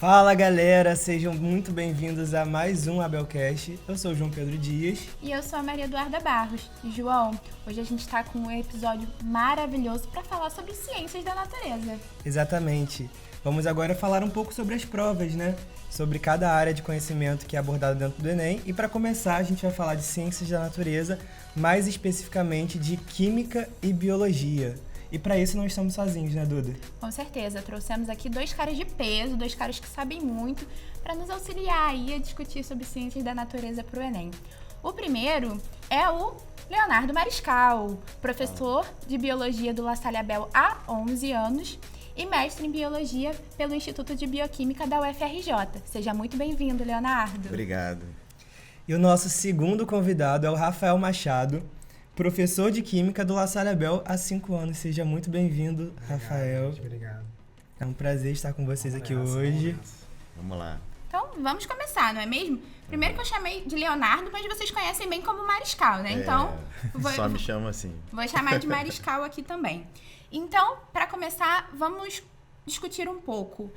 Fala galera, sejam muito bem-vindos a mais um Abelcast. Eu sou o João Pedro Dias. E eu sou a Maria Eduarda Barros. E João, hoje a gente está com um episódio maravilhoso para falar sobre ciências da natureza. Exatamente. Vamos agora falar um pouco sobre as provas, né? Sobre cada área de conhecimento que é abordada dentro do Enem. E para começar, a gente vai falar de ciências da natureza, mais especificamente de química e biologia. E para isso não estamos sozinhos, né, Duda? Com certeza, trouxemos aqui dois caras de peso, dois caras que sabem muito, para nos auxiliar aí a discutir sobre ciências da natureza para o Enem. O primeiro é o Leonardo Mariscal, professor de Biologia do La Salle Abel há 11 anos e mestre em Biologia pelo Instituto de Bioquímica da UFRJ. Seja muito bem-vindo, Leonardo. Obrigado. E o nosso segundo convidado é o Rafael Machado, professor de Química do La Salle Abel há 5 anos. Seja muito bem-vindo, Rafael. Muito obrigado. É um prazer estar com vocês aqui hoje. Vamos lá. Então, vamos começar, não é mesmo? Primeiro que eu chamei de Leonardo, mas vocês conhecem bem como Mariscal, né? Então, Só me chama assim. Vou chamar de Mariscal aqui também. Então, para começar, vamos discutir um pouco.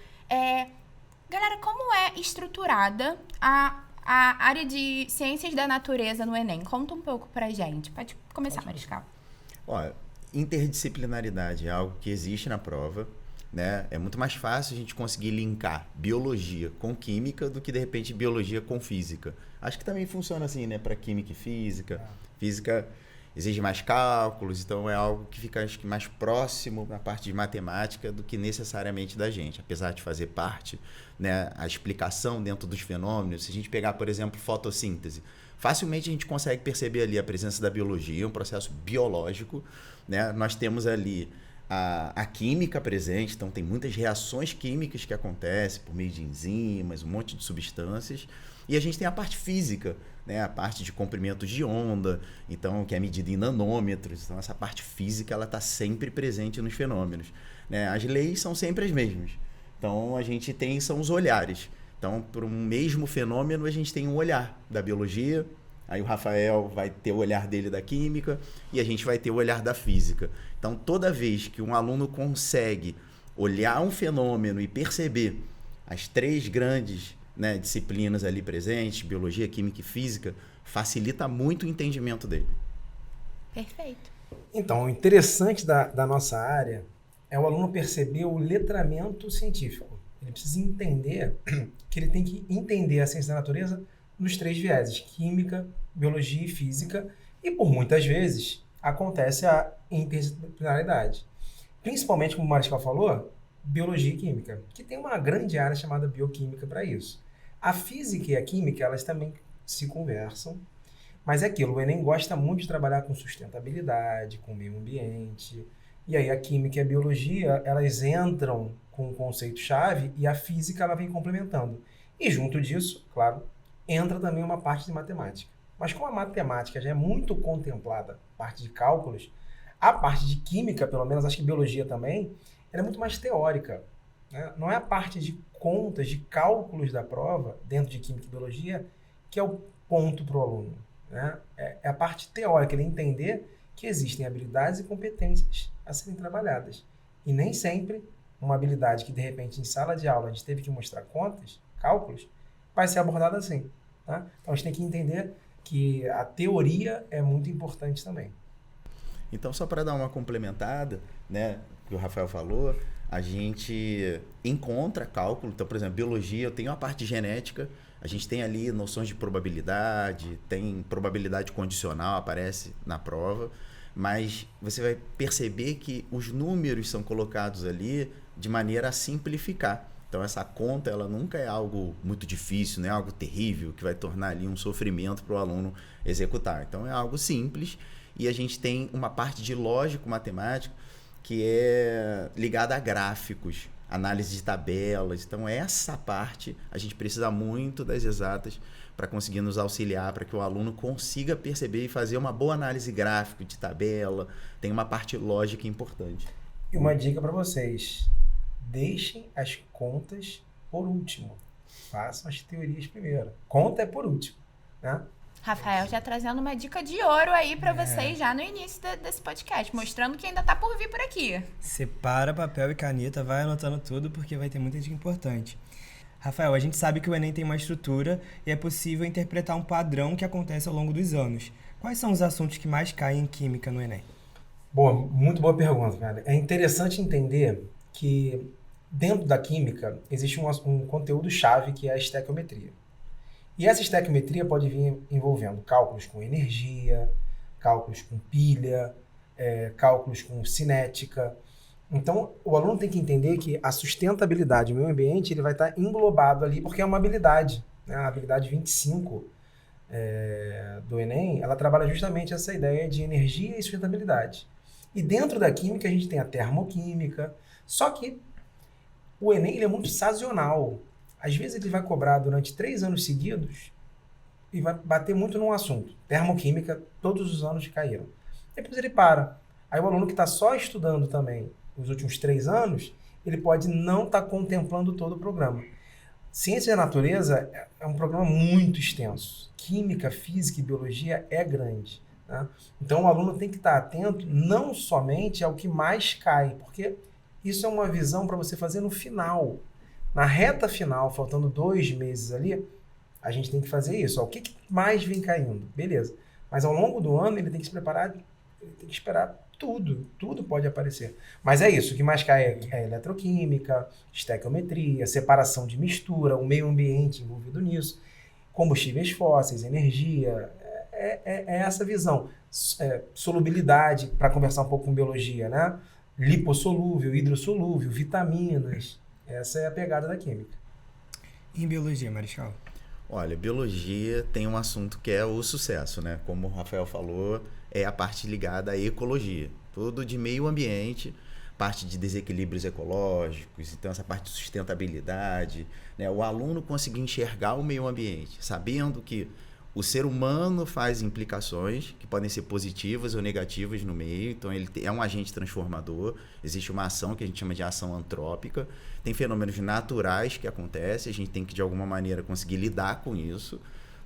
Galera, como é estruturada a área de ciências da natureza no Enem? Conta um pouco pra gente. Pode começar, Mariscal. Ó, interdisciplinaridade é algo que existe na prova, né? É muito mais fácil a gente conseguir linkar biologia com química do que, de repente, biologia com física. Acho que também funciona assim, né? Para química e física. Física exige mais cálculos, então é algo que fica, acho que, mais próximo na parte de matemática do que necessariamente da gente, apesar de fazer parte, né, a explicação dentro dos fenômenos. Se a gente pegar, por exemplo, fotossíntese, facilmente a gente consegue perceber ali a presença da biologia, um processo biológico, né? Nós temos ali a química presente, então tem muitas reações químicas que acontecem por meio de enzimas, um monte de substâncias, e a gente tem a parte física, né, a parte de comprimento de onda, então, que é medida em nanômetros. Então, essa parte física ela está sempre presente nos fenômenos, né? As leis são sempre as mesmas. Então, a gente tem, são os olhares. Então, para um mesmo fenômeno, a gente tem um olhar da biologia, aí o Rafael vai ter o olhar dele da química e a gente vai ter o olhar da física. Então, toda vez que um aluno consegue olhar um fenômeno e perceber as três grandes, né, disciplinas ali presentes, biologia, química e física, facilita muito o entendimento dele. Perfeito. Então, o interessante da nossa área é o aluno perceber o letramento científico. Ele precisa entender que ele tem que entender a ciência da natureza nos três vieses, química, biologia e física, e por muitas vezes acontece a interdisciplinaridade. Principalmente, como o Mariscal falou, biologia e química, que tem uma grande área chamada bioquímica para isso. A física e a química, elas também se conversam, mas é aquilo, o Enem gosta muito de trabalhar com sustentabilidade, com meio ambiente, e aí a química e a biologia, elas entram com um conceito-chave e a física ela vem complementando. E junto disso, claro, entra também uma parte de matemática. Mas como a matemática já é muito contemplada, parte de cálculos, a parte de química, pelo menos, acho que biologia também, ela é muito mais teórica, né? Não é a parte de contas, de cálculos da prova, dentro de química e biologia, que é o ponto para o aluno, né? É a parte teórica, ele entender que existem habilidades e competências a serem trabalhadas. E nem sempre uma habilidade que, de repente, em sala de aula a gente teve que mostrar contas, cálculos, vai ser abordada assim, tá? Então, a gente tem que entender que a teoria é muito importante também. Então, só para dar uma complementada, né, que o Rafael falou, a gente encontra cálculo. Então, por exemplo, biologia, eu tenho a parte de genética, a gente tem ali noções de probabilidade, tem probabilidade condicional, aparece na prova, mas você vai perceber que os números são colocados ali de maneira a simplificar. Então, essa conta, ela nunca é algo muito difícil, não é algo terrível, que vai tornar ali um sofrimento para o aluno executar. Então, é algo simples e a gente tem uma parte de lógico-matemático que é ligada a gráficos, análise de tabelas. Então, essa parte, a gente precisa muito das exatas para conseguir nos auxiliar, para que o aluno consiga perceber e fazer uma boa análise gráfica de tabela. Tem uma parte lógica importante. E uma dica para vocês: deixem as contas por último. Façam as teorias primeiro. Conta é por último, né? Rafael já trazendo uma dica de ouro aí pra vocês já no início desse podcast, mostrando que ainda tá por vir por aqui. Separa papel e caneta, vai anotando tudo porque vai ter muita dica importante. Rafael, a gente sabe que o Enem tem uma estrutura e é possível interpretar um padrão que acontece ao longo dos anos. Quais são os assuntos que mais caem em química no Enem? Boa, muito boa pergunta, cara. É interessante entender que dentro da química existe um conteúdo-chave que é a estequiometria. E essa estequiometria pode vir envolvendo cálculos com energia, cálculos com pilha, cálculos com cinética. Então, o aluno tem que entender que a sustentabilidade do meio ambiente ele vai estar englobado ali, porque é uma habilidade, né? A habilidade 25 do Enem, ela trabalha justamente essa ideia de energia e sustentabilidade. E dentro da química a gente tem a termoquímica, só que o Enem ele é muito sazonal. Às vezes ele vai cobrar durante 3 anos seguidos e vai bater muito num assunto. Termoquímica, todos os anos caíram. Depois ele para. Aí o aluno que está só estudando também os últimos 3 anos, ele pode não estar contemplando todo o programa. Ciência da natureza é um programa muito extenso. Química, física e biologia é grande. Né? Então o aluno tem que estar atento não somente ao que mais cai, porque isso é uma visão para você fazer no final. Na reta final, faltando 2 meses ali, a gente tem que fazer isso. Ó, o que mais vem caindo? Beleza. Mas ao longo do ano ele tem que se preparar, ele tem que esperar tudo pode aparecer. Mas é isso, o que mais cai é eletroquímica, estequiometria, separação de mistura, o meio ambiente envolvido nisso, combustíveis fósseis, energia, é essa visão. Solubilidade, para conversar um pouco com biologia, né? Lipossolúvel, hidrossolúvel, vitaminas. Essa é a pegada da química. E em biologia, Marechal? Olha, biologia tem um assunto que é o sucesso, né? Como o Rafael falou, é a parte ligada à ecologia. Tudo de meio ambiente, parte de desequilíbrios ecológicos, então essa parte de sustentabilidade, né? O aluno conseguir enxergar o meio ambiente, sabendo que o ser humano faz implicações que podem ser positivas ou negativas no meio, então ele é um agente transformador, existe uma ação que a gente chama de ação antrópica, tem fenômenos naturais que acontecem, a gente tem que de alguma maneira conseguir lidar com isso,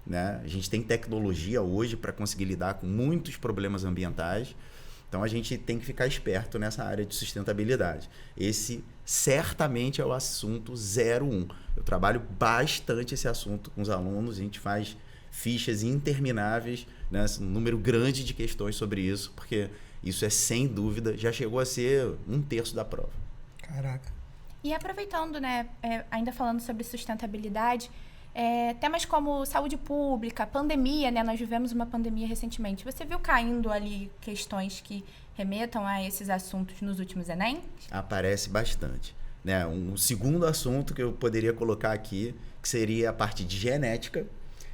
né? A gente tem tecnologia hoje para conseguir lidar com muitos problemas ambientais, então a gente tem que ficar esperto nessa área de sustentabilidade. Esse certamente é o assunto 01. Eu trabalho bastante esse assunto com os alunos, a gente faz fichas intermináveis, né? Um número grande de questões sobre isso, porque isso é sem dúvida, já chegou a ser 1/3 da prova. Caraca. E aproveitando, né, ainda falando sobre sustentabilidade, temas como saúde pública, pandemia, né, nós vivemos uma pandemia recentemente. Você viu caindo ali questões que remetam a esses assuntos nos últimos Enem? Aparece bastante, né? Um segundo assunto que eu poderia colocar aqui, que seria a parte de genética.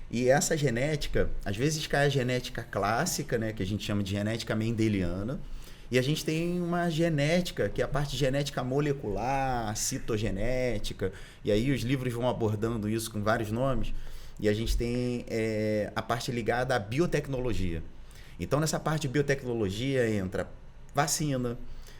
E essa genética, às vezes cai a genética clássica, né, que a gente chama de genética mendeliana, e a gente tem uma genética, que é a parte genética molecular, citogenética, e aí os livros vão abordando isso com vários nomes, e a gente tem a parte ligada à biotecnologia. Então, nessa parte de biotecnologia entra vacina.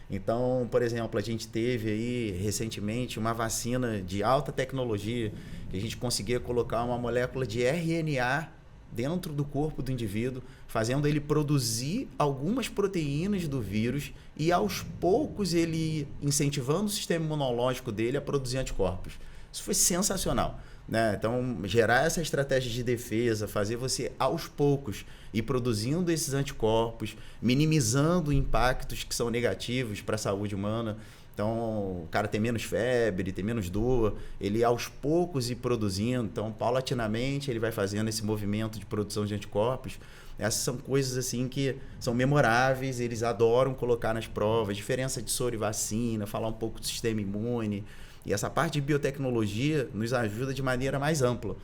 Então, por exemplo, a gente teve aí recentemente uma vacina de alta tecnologia, que a gente conseguia colocar uma molécula de RNA dentro do corpo do indivíduo, fazendo ele produzir algumas proteínas do vírus e aos poucos ele incentivando o sistema imunológico dele a produzir anticorpos. Isso foi sensacional, né? Então, gerar essa estratégia de defesa, fazer você aos poucos ir produzindo esses anticorpos, minimizando impactos que são negativos para a saúde humana. Então, o cara tem menos febre, tem menos dor, ele aos poucos ir produzindo, então, paulatinamente, ele vai fazendo esse movimento de produção de anticorpos. Essas são coisas assim que são memoráveis, eles adoram colocar nas provas, diferença de soro e vacina, falar um pouco do sistema imune. E essa parte de biotecnologia nos ajuda de maneira mais ampla.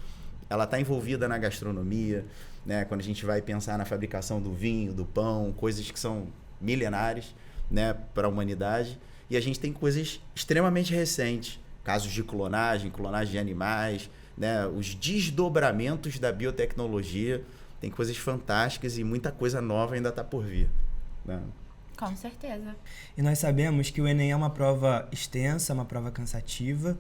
Ela está envolvida na gastronomia, né? Quando a gente vai pensar na fabricação do vinho, do pão, coisas que são milenares, né, para a humanidade. E a gente tem coisas extremamente recentes, casos de clonagem de animais, né? Os desdobramentos da biotecnologia, tem coisas fantásticas e muita coisa nova ainda está por vir, né? Com certeza. E nós sabemos que o Enem é uma prova extensa, uma prova cansativa.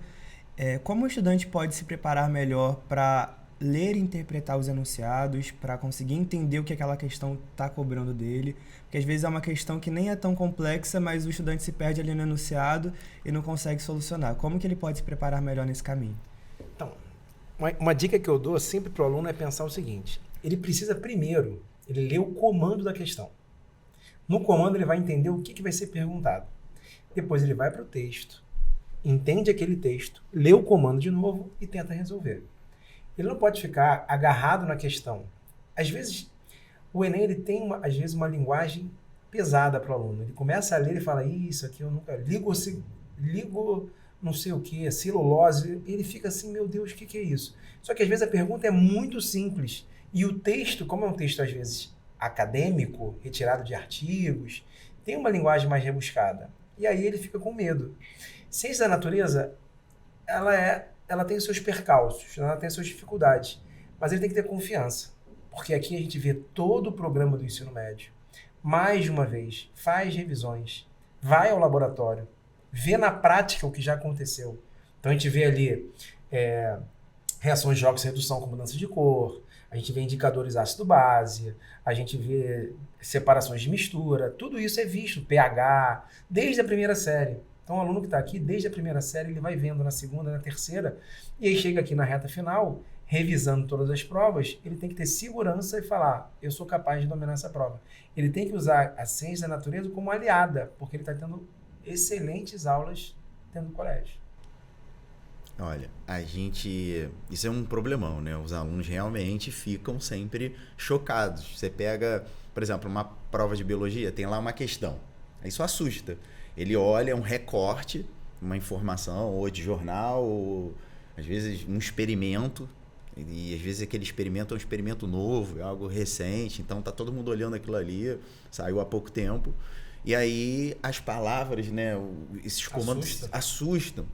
Como o estudante pode se preparar melhor para ler e interpretar os enunciados, para conseguir entender o que aquela questão está cobrando dele? Porque às vezes é uma questão que nem é tão complexa, mas o estudante se perde ali no enunciado e não consegue solucionar. Como que ele pode se preparar melhor nesse caminho? Uma dica que eu dou sempre para o aluno é pensar o seguinte: ele precisa primeiro, ele ler o comando da questão. No comando ele vai entender o que vai ser perguntado. Depois ele vai para o texto, entende aquele texto, lê o comando de novo e tenta resolver. Ele não pode ficar agarrado na questão. Às vezes, o Enem ele tem, às vezes, uma linguagem pesada para o aluno. Ele começa a ler e fala, isso aqui eu nunca... Ligo não sei o que, celulose. Ele fica assim, meu Deus, o que é isso? Só que às vezes a pergunta é muito simples. E o texto, como é um texto às vezes acadêmico, retirado de artigos, tem uma linguagem mais rebuscada. E aí ele fica com medo. Ciência da natureza, ela tem seus percalços, ela tem suas dificuldades, mas ele tem que ter confiança, porque aqui a gente vê todo o programa do ensino médio, mais de uma vez, faz revisões, vai ao laboratório, vê na prática o que já aconteceu. Então a gente vê ali reações de oxirredução com mudança de cor, a gente vê indicadores ácido-base, a gente vê separações de mistura, tudo isso é visto, pH, desde a primeira série. Então, o aluno que está aqui, desde a primeira série, ele vai vendo na segunda, na terceira, e aí chega aqui na reta final, revisando todas as provas, ele tem que ter segurança e falar, eu sou capaz de dominar essa prova. Ele tem que usar a ciência da natureza como aliada, porque ele está tendo excelentes aulas dentro do colégio. Olha, isso é um problemão, né? Os alunos realmente ficam sempre chocados. Você pega, por exemplo, uma prova de biologia, tem lá uma questão. Isso assusta. Ele olha um recorte, uma informação, ou de jornal, ou às vezes um experimento, e às vezes aquele experimento é um experimento novo, é algo recente, então tá todo mundo olhando aquilo ali, saiu há pouco tempo, e aí as palavras, né, esses comandos assustam.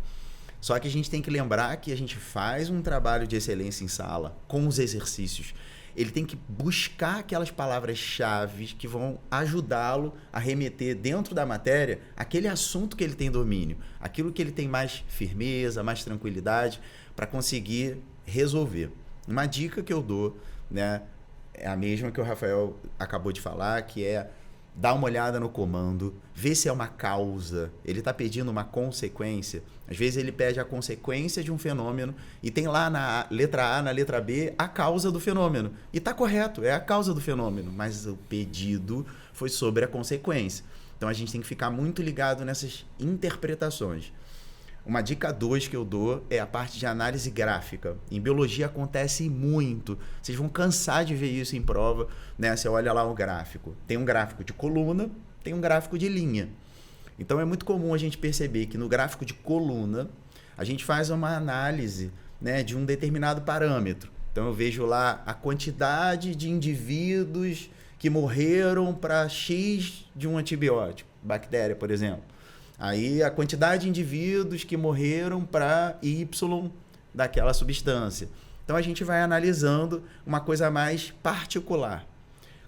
Só que a gente tem que lembrar que a gente faz um trabalho de excelência em sala, com os exercícios. Ele tem que buscar aquelas palavras-chave que vão ajudá-lo a remeter dentro da matéria aquele assunto que ele tem domínio, aquilo que ele tem mais firmeza, mais tranquilidade para conseguir resolver. Uma dica que eu dou, né, é a mesma que o Rafael acabou de falar, que é dar uma olhada no comando, ver se é uma causa. Ele está pedindo uma consequência. Às vezes ele pede a consequência de um fenômeno e tem lá na letra A, na letra B, a causa do fenômeno. E está correto, é a causa do fenômeno, mas o pedido foi sobre a consequência. Então a gente tem que ficar muito ligado nessas interpretações. Uma dica 2 que eu dou é a parte de análise gráfica. Em biologia acontece muito. Vocês vão cansar de ver isso em prova, né? Você olha lá o gráfico. Tem um gráfico de coluna, tem um gráfico de linha. Então é muito comum a gente perceber que no gráfico de coluna a gente faz uma análise, né, de um determinado parâmetro. Então eu vejo lá a quantidade de indivíduos que morreram para X de um antibiótico, bactéria, por exemplo. Aí a quantidade de indivíduos que morreram para Y daquela substância. Então a gente vai analisando uma coisa mais particular.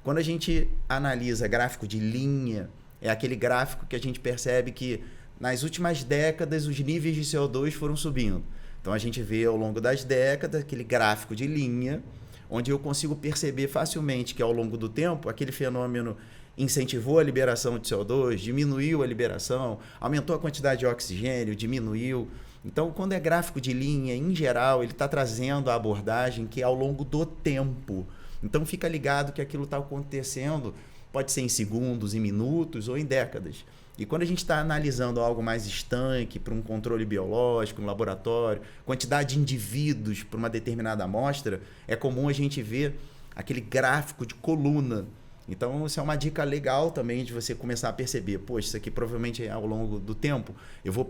Quando a gente analisa gráfico de linha, é aquele gráfico que a gente percebe que nas últimas décadas os níveis de CO2 foram subindo. Então a gente vê ao longo das décadas aquele gráfico de linha, onde eu consigo perceber facilmente que ao longo do tempo aquele fenômeno incentivou a liberação de CO2, diminuiu a liberação, aumentou a quantidade de oxigênio, diminuiu. Então, quando é gráfico de linha, em geral, ele está trazendo a abordagem que é ao longo do tempo. Então, fica ligado que aquilo está acontecendo, pode ser em segundos, em minutos ou em décadas. E quando a gente está analisando algo mais estanque para um controle biológico, um laboratório, quantidade de indivíduos para uma determinada amostra, é comum a gente ver aquele gráfico de coluna. Então, isso é uma dica legal também de você começar a perceber. Poxa, isso aqui provavelmente ao longo do tempo, eu vou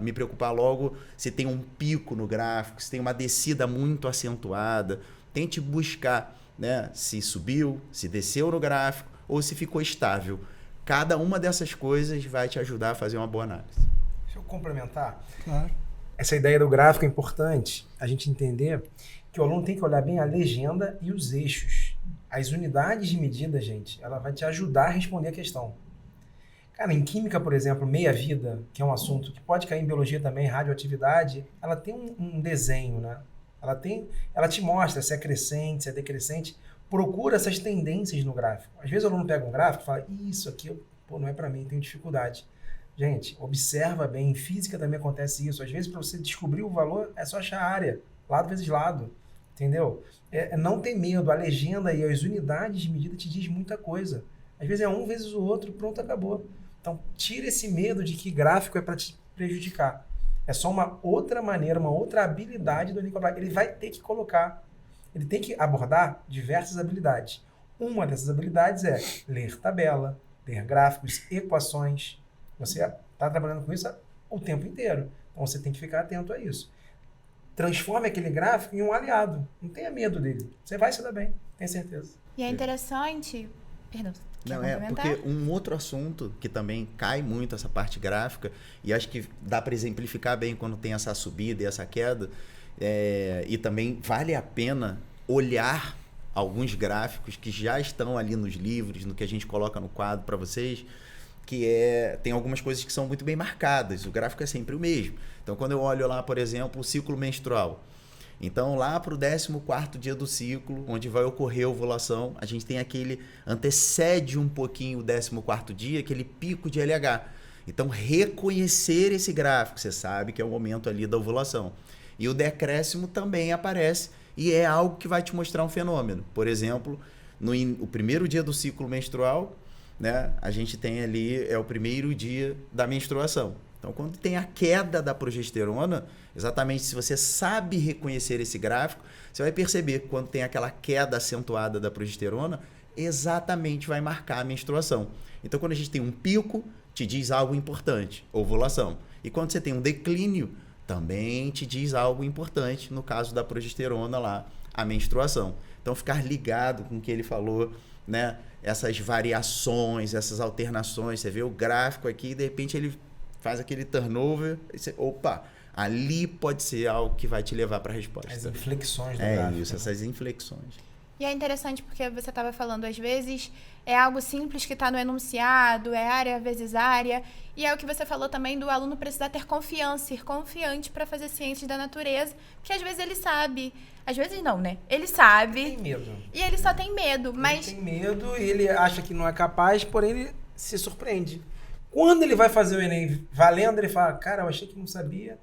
me preocupar logo se tem um pico no gráfico, se tem uma descida muito acentuada. Tente buscar, né, se subiu, se desceu no gráfico ou se ficou estável. Cada uma dessas coisas vai te ajudar a fazer uma boa análise. Deixa eu complementar. Claro. Essa ideia do gráfico é importante a gente entender que o aluno tem que olhar bem a legenda e os eixos. As unidades de medida, gente, ela vai te ajudar a responder a questão. Cara, em química, por exemplo, meia-vida, que é um assunto que pode cair em biologia também, radioatividade, ela tem um desenho, né? Ela te mostra se é crescente, se é decrescente. Procura essas tendências no gráfico. Às vezes o aluno pega um gráfico e fala, isso aqui não é para mim, tenho dificuldade. Gente, observa bem, em física também acontece isso. Às vezes, para você descobrir o valor, é só achar a área. lado vezes lado, entendeu? Não ter medo, a legenda e as unidades de medida te diz muita coisa. Às vezes é um vezes o outro, pronto, acabou. Então, tira esse medo de que gráfico é para te prejudicar. É só uma outra maneira, uma outra habilidade do Nicolas. Ele vai ter que colocar, ele tem que abordar diversas habilidades. Uma dessas habilidades é ler tabela, ler gráficos, equações. Você está trabalhando com isso o tempo inteiro. Então, você tem que ficar atento a isso. Transforme aquele gráfico em um aliado. Não tenha medo dele. Você vai se dar bem, tenho certeza. E é interessante... Perdão. Não, porque um outro assunto que também cai muito essa parte gráfica, e acho que dá para exemplificar bem quando tem essa subida e essa queda, e também vale a pena olhar alguns gráficos que já estão ali nos livros, no que a gente coloca no quadro para vocês, que tem algumas coisas que são muito bem marcadas, o gráfico é sempre o mesmo. Então, quando eu olho lá, por exemplo, o ciclo menstrual, então, lá para o 14º dia do ciclo, onde vai ocorrer a ovulação, a gente tem antecede um pouquinho o 14º dia, aquele pico de LH. Então, reconhecer esse gráfico, você sabe que é o momento ali da ovulação. E o decréscimo também aparece e é algo que vai te mostrar um fenômeno. Por exemplo, o primeiro dia do ciclo menstrual, né, a gente tem ali, é o primeiro dia da menstruação. Então, quando tem a queda da progesterona, exatamente se você sabe reconhecer esse gráfico, você vai perceber que quando tem aquela queda acentuada da progesterona, exatamente vai marcar a menstruação. Então, quando a gente tem um pico, te diz algo importante, ovulação. E quando você tem um declínio, também te diz algo importante, no caso da progesterona lá, a menstruação. Então, ficar ligado com o que ele falou, né? Essas variações, essas alternações, você vê o gráfico aqui e de repente ele faz aquele turnover, e você, opa, ali pode ser algo que vai te levar para a resposta. As inflexões do gráfico. Isso, essas inflexões. E é interessante porque você estava falando, às vezes, é algo simples que está no enunciado, é área vezes área, e é o que você falou também do aluno precisar ter confiança, ser confiante para fazer ciências da natureza, porque às vezes ele sabe, às vezes não, né? Ele sabe. Tem medo. E ele só tem medo, mas... Ele tem medo, ele acha que não é capaz, porém ele se surpreende. Quando ele vai fazer o Enem valendo, ele fala, cara, eu achei que não sabia,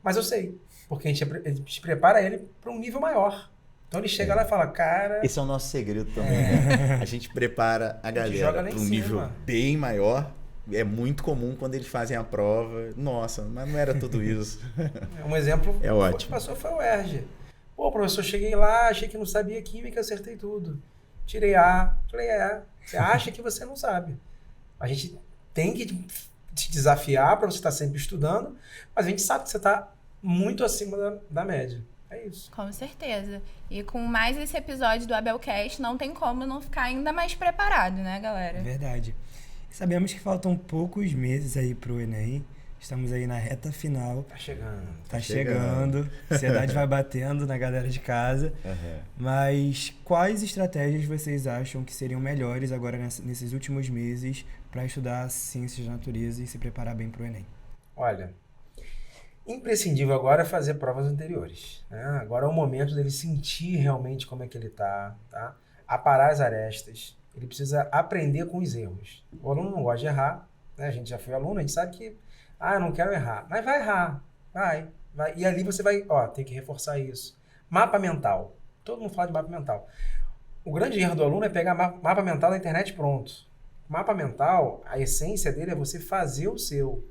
mas eu sei. Porque a gente prepara ele para um nível maior. Então ele chega lá e fala, cara... Esse é o nosso segredo também. Né? A gente prepara a galera para um nível bem maior. É muito comum quando eles fazem a prova. Nossa, mas não era tudo isso. Um exemplo ótimo. Que passou foi o Erge. Pô, professor, cheguei lá, achei que não sabia química, acertei tudo. Tirei A. Falei, você acha que você não sabe. A gente tem que te desafiar para você estar sempre estudando, mas a gente sabe que você está muito acima da média. É isso. Com certeza. E com mais esse episódio do Abelcast, não tem como não ficar ainda mais preparado, né, galera? É verdade. Sabemos que faltam poucos meses aí pro Enem. Estamos aí na reta final. Tá chegando. Tá chegando. A ansiedade vai batendo na galera de casa. Uhum. Mas quais estratégias vocês acham que seriam melhores agora nesses últimos meses para estudar ciências da natureza e se preparar bem pro Enem? Olha, imprescindível agora é fazer provas anteriores. Né? Agora é o momento dele sentir realmente como é que ele tá? Aparar as arestas. Ele precisa aprender com os erros. O aluno não gosta de errar. Né? A gente já foi aluno, a gente sabe que eu não quero errar. Mas vai errar. Vai. E ali você vai, tem que reforçar isso. Mapa mental. Todo mundo fala de mapa mental. O grande erro do aluno é pegar mapa mental da internet pronto. Mapa mental, a essência dele é você fazer o seu.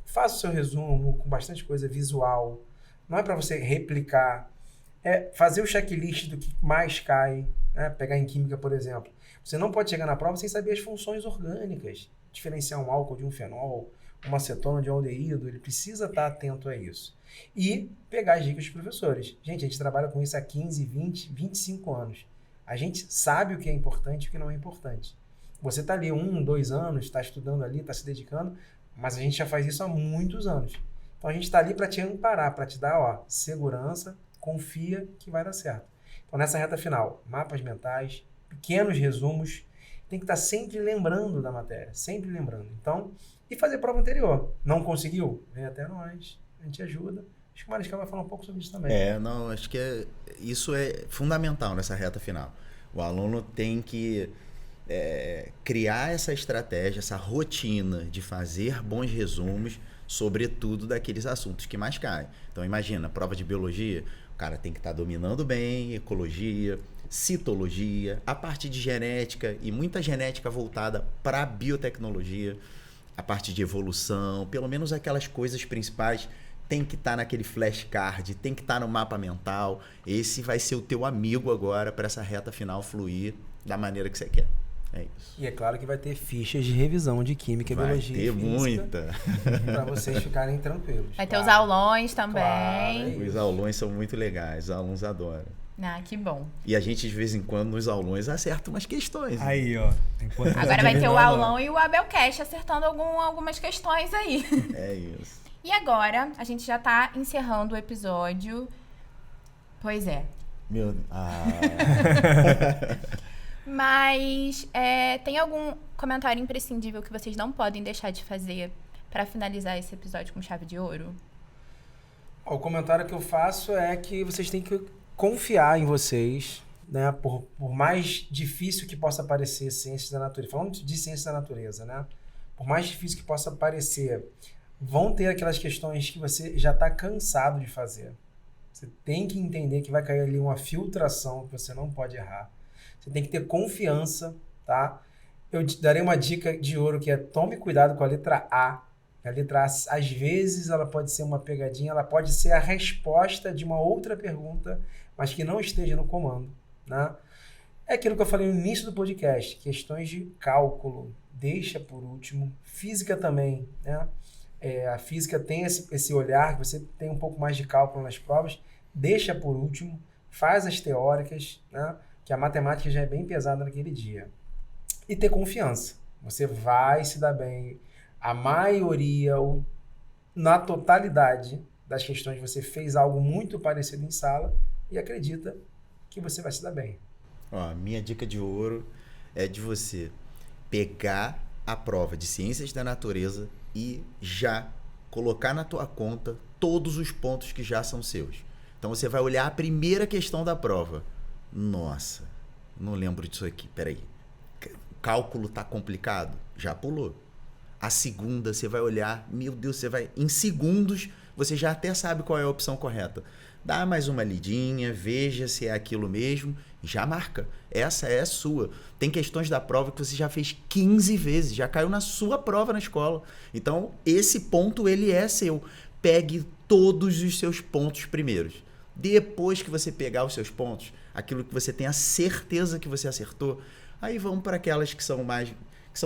Faça o seu resumo com bastante coisa visual. Não é para você replicar. É fazer o checklist do que mais cai. Né? Pegar em química, por exemplo. Você não pode chegar na prova sem saber as funções orgânicas. Diferenciar um álcool de um fenol, uma acetona de um aldeído. Ele precisa estar atento a isso. E pegar as dicas dos professores. Gente, a gente trabalha com isso há 15, 20, 25 anos. A gente sabe o que é importante e o que não é importante. Você está ali 1, 2 anos, está estudando ali, está se dedicando, mas a gente já faz isso há muitos anos. Então a gente está ali para te amparar, para te dar segurança, confia que vai dar certo. Então nessa reta final, mapas mentais, pequenos resumos, tem que estar sempre lembrando da matéria, sempre lembrando. Então, e fazer prova anterior. Não conseguiu? Vem até nós, a gente ajuda. Acho que o Mariscal vai falar um pouco sobre isso também. Acho que isso é fundamental nessa reta final. O aluno tem que criar essa estratégia, essa rotina de fazer bons resumos sobretudo daqueles assuntos que mais caem. Então imagina, prova de biologia, o cara tem que estar dominando bem ecologia, citologia, a parte de genética e muita genética voltada para a biotecnologia, a parte de evolução, pelo menos aquelas coisas principais tem que estar naquele flashcard, tem que estar no mapa mental. Esse vai ser o teu amigo agora para essa reta final fluir da maneira que você quer. É isso. E é claro que vai ter fichas de revisão de química, biologia e física. Muita. Para vocês ficarem tranquilos. Vai ter os aulões também. Claro, Os aulões são muito legais, os alunos adoram. Ah, que bom. E a gente, de vez em quando, nos aulões, acerta umas questões. Aí, ó. Agora vai ter o aulão e o Abelcast acertando algumas questões aí. É isso. E agora, a gente já tá encerrando o episódio. Pois é. Meu... Mas tem algum comentário imprescindível que vocês não podem deixar de fazer para finalizar esse episódio com chave de ouro? O comentário que eu faço é que vocês têm que confiar em vocês, né? Por mais difícil que possa parecer ciências da natureza. Falando de ciências da natureza, né? Por mais difícil que possa parecer, vão ter aquelas questões que você já está cansado de fazer. Você tem que entender que vai cair ali uma filtração que você não pode errar. Você tem que ter confiança, tá? Eu te darei uma dica de ouro que é tome cuidado com a letra A. A letra A, às vezes, ela pode ser uma pegadinha, ela pode ser a resposta de uma outra pergunta, mas que não esteja no comando, né? É aquilo que eu falei no início do podcast, questões de cálculo, deixa por último. Física também, né? A física tem esse olhar, que você tem um pouco mais de cálculo nas provas, deixa por último, faz as teóricas, né? Que a matemática já é bem pesada naquele dia. E ter confiança. Você vai se dar bem. A maioria, ou na totalidade das questões, você fez algo muito parecido em sala e acredita que você vai se dar bem. Ó, minha dica de ouro é de você pegar a prova de ciências da natureza e já colocar na tua conta todos os pontos que já são seus. Então você vai olhar a primeira questão da prova. Nossa, não lembro disso aqui, peraí. O cálculo tá complicado? Já pulou. A segunda, você vai olhar, meu Deus, você vai... Em segundos, você já até sabe qual é a opção correta. Dá mais uma lidinha, veja se é aquilo mesmo, já marca. Essa é a sua. Tem questões da prova que você já fez 15 vezes, já caiu na sua prova na escola. Então, esse ponto, ele é seu. Pegue todos os seus pontos primeiros. Depois que você pegar os seus pontos, aquilo que você tem a certeza que você acertou, aí vamos para aquelas que são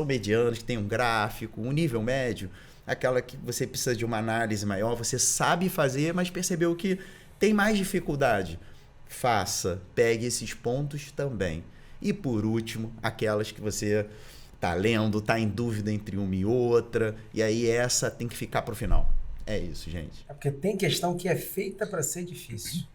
medianas, que tem um gráfico, um nível médio, aquela que você precisa de uma análise maior, você sabe fazer, mas percebeu que tem mais dificuldade. Faça, pegue esses pontos também. E por último, aquelas que você está lendo, está em dúvida entre uma e outra, e aí essa tem que ficar para o final. É isso, gente. É porque tem questão que é feita para ser difícil.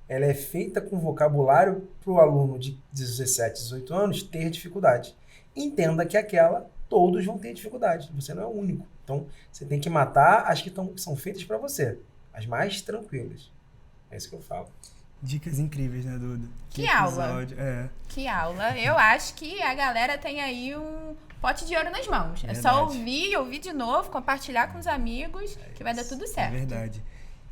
Ela é feita com vocabulário para o aluno de 17, 18 anos ter dificuldade. Entenda que aquela, todos vão ter dificuldade. Você não é o único. Então, você tem que matar as que são feitas para você. As mais tranquilas. É isso que eu falo. Dicas incríveis, né, Duda? Que aula. Que aula. Eu acho que a galera tem aí um pote de ouro nas mãos. Verdade. É só ouvir de novo, compartilhar com os amigos, que vai dar tudo certo. É verdade.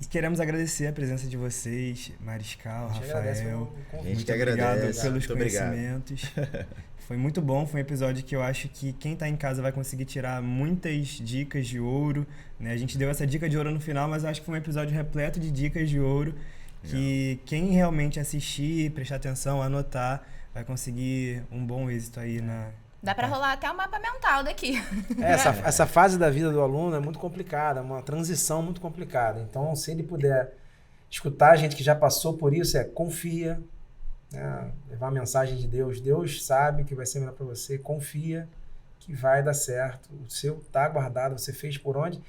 E queremos agradecer a presença de vocês, Mariscal, Rafael. Muito obrigado agradece. pelos Muito conhecimentos. Foi muito bom, foi um episódio que eu acho que quem está em casa vai conseguir tirar muitas dicas de ouro, né? A gente deu essa dica de ouro no final, mas eu acho que foi um episódio repleto de dicas de ouro que quem realmente assistir, prestar atenção, anotar, vai conseguir um bom êxito aí na... Dá pra rolar até um mapa mental daqui. Essa fase da vida do aluno é muito complicada, uma transição muito complicada. Então, se ele puder escutar a gente que já passou por isso, confia, né? Levar a mensagem de Deus. Deus sabe o que vai ser melhor para você. Confia que vai dar certo. O seu tá guardado, você fez por onde.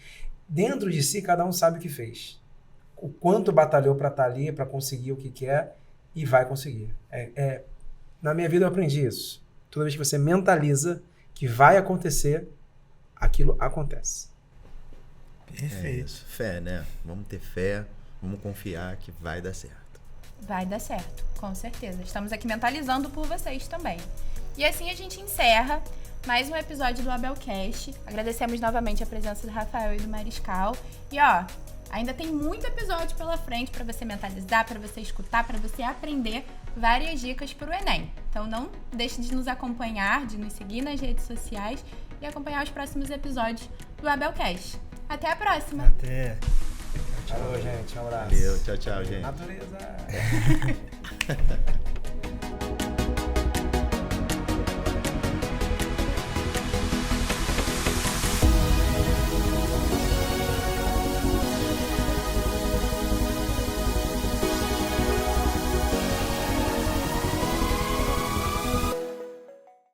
Dentro de si, cada um sabe o que fez. O quanto batalhou para estar ali, para conseguir o que quer e vai conseguir. Na minha vida eu aprendi isso. Toda vez que você mentaliza que vai acontecer, aquilo acontece. Perfeito. É isso. Fé, né? Vamos ter fé, vamos confiar que vai dar certo. Vai dar certo, com certeza. Estamos aqui mentalizando por vocês também. E assim a gente encerra mais um episódio do Abelcast. Agradecemos novamente a presença do Rafael e do Mariscal. E ó, ainda tem muito episódio pela frente para você mentalizar, para você escutar, para você aprender várias dicas para o Enem. Então não deixe de nos acompanhar, de nos seguir nas redes sociais e acompanhar os próximos episódios do Abelcast. Até a próxima! Até. Tchau, gente. Um abraço. Valeu, tchau, gente. Natureza.